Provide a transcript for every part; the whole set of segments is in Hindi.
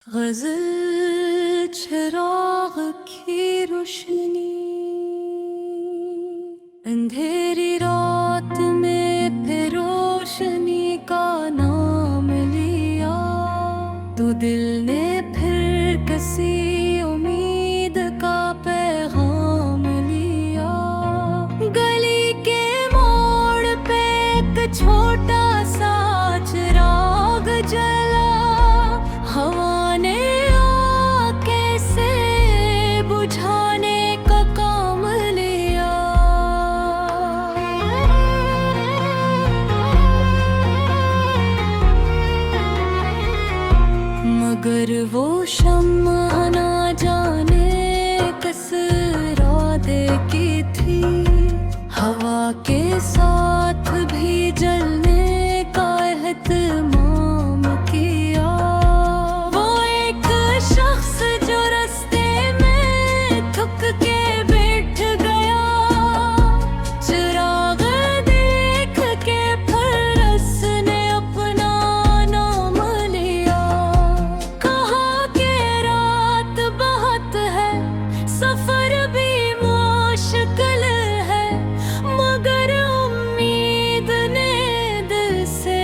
गज़ल चिराग की रोशनी, अंधेरी रात में फिर रोशनी का नाम लिया। तो दिल ने फिर किसी उम्मीद का पैगाम लिया। गली के मोड़ पे एक छोटा सा चिराग जला, हवा ने आके से बुझाने का काम लिया। मगर वो शम्मा ना जाने किस इरादे की थी, हवा के साथ भी जलने का एहतमाम किया। वो एक शख्स जो रास्ते में थक के बैठ गया, चिराग देख के फिर उसने अपना नाम लिया। कहा कि रात बहुत है, सफर भी मुश्किल है, मगर उम्मीद ने दिल से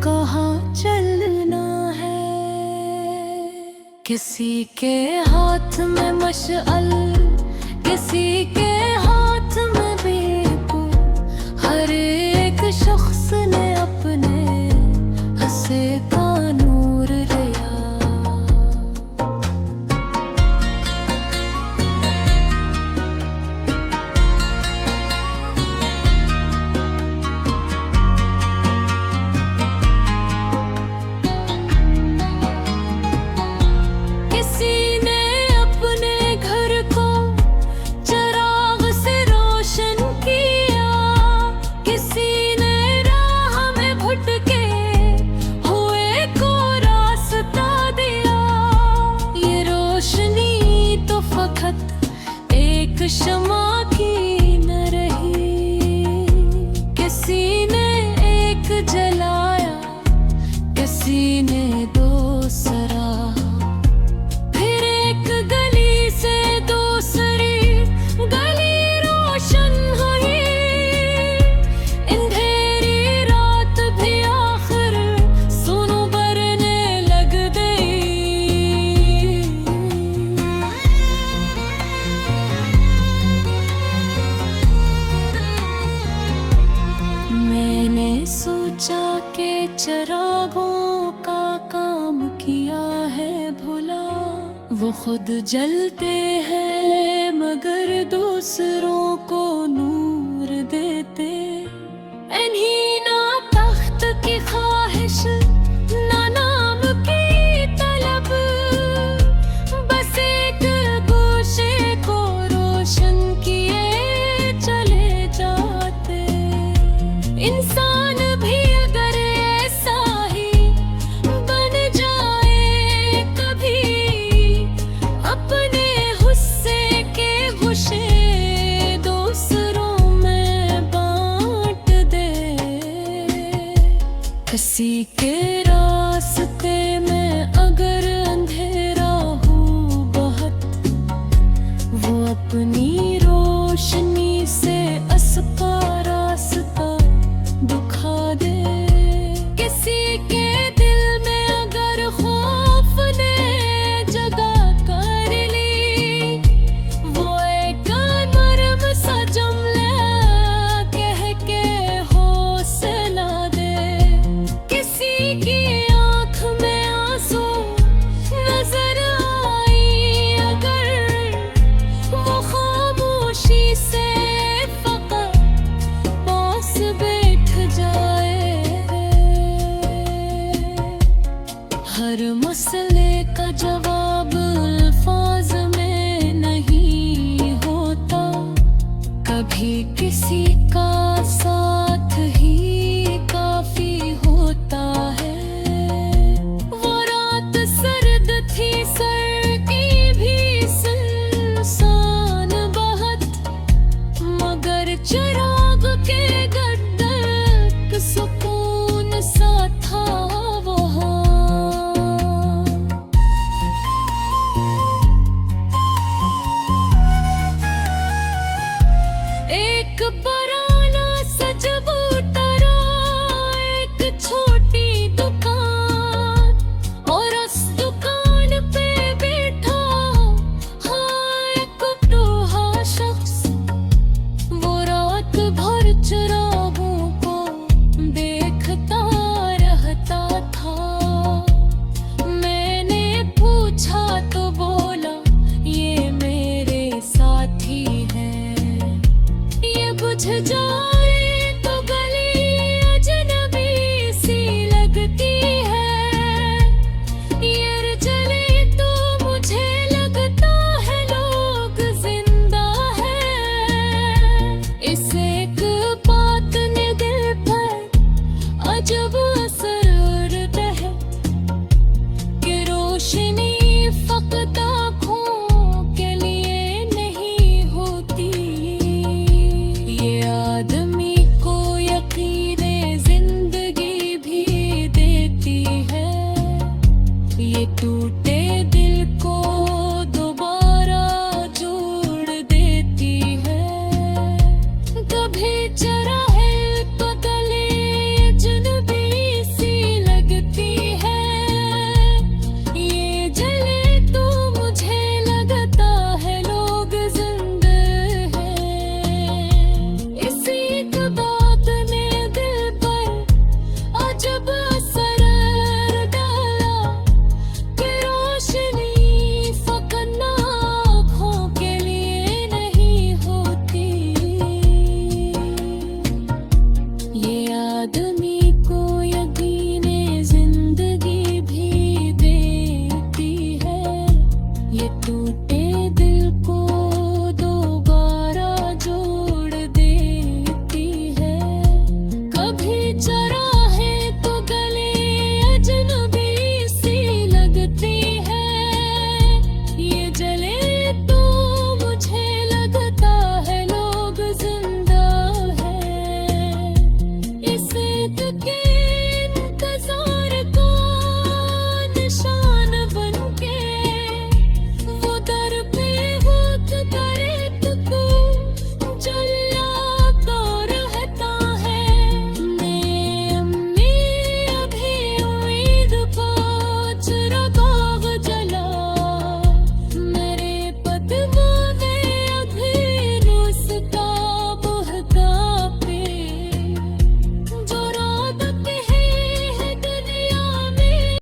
कहा चलना है। किसी के हाथ में मशअल, किसी के हाथ में बेपुर, हर एक शख्स ने अपने हिस्से का नूर लिया। किसी ने अपने घर को चिराग से रोशन किया, किसी ने राह में भटके हुए को रास्ता दिया। ये रोशनी तो फकत एक शमा की न रही, किसी ने एक जलाया, किसी ने दूसरा, फिर एक गली से दूसरी गली रोशन हुई। अंधेरी रात भी आखिर सुनो बरने लग गई। मैंने सोचा कि चिरागों का काम किया है भुला, वो खुद जलते हैं मगर दूसरों को नूर देते। इन्हीं ना तख्त की ख्वाहिश, ना नाम की तलब, बस एक गोशे को रोशन किए चले जाते। इंसान भी अगर ऐसा ही बन जाए कभी, अपने हुस्से के गुशे दूसरों में बांट दे। किसी के रास्ते में अगर अंधेरा हो बहुत, वो अपनी रोशनी से असका रास्ता दिखा दे। किसी के दिल में अगर खौफ ने जगह कर ली, वो एक नरम सा जुमला कह के हौसला दे। किसी की आँख में आंसू नजर आई अगर, वो खामोशी से फकत पास बैठ जाए। हर मसले का जवाब अल्फाज में नहीं होता, कभी किसी का साथ ही काफी होता है। वो रात सर्द थी, सर की भी सुनसान बहुत, मगर चिराग के गर्दन सुकून सा था वहाँ। रोशनी फकत आँखों के लिए नहीं होती, ये आदमी को यकीने जिंदगी भी देती है। ये टूटे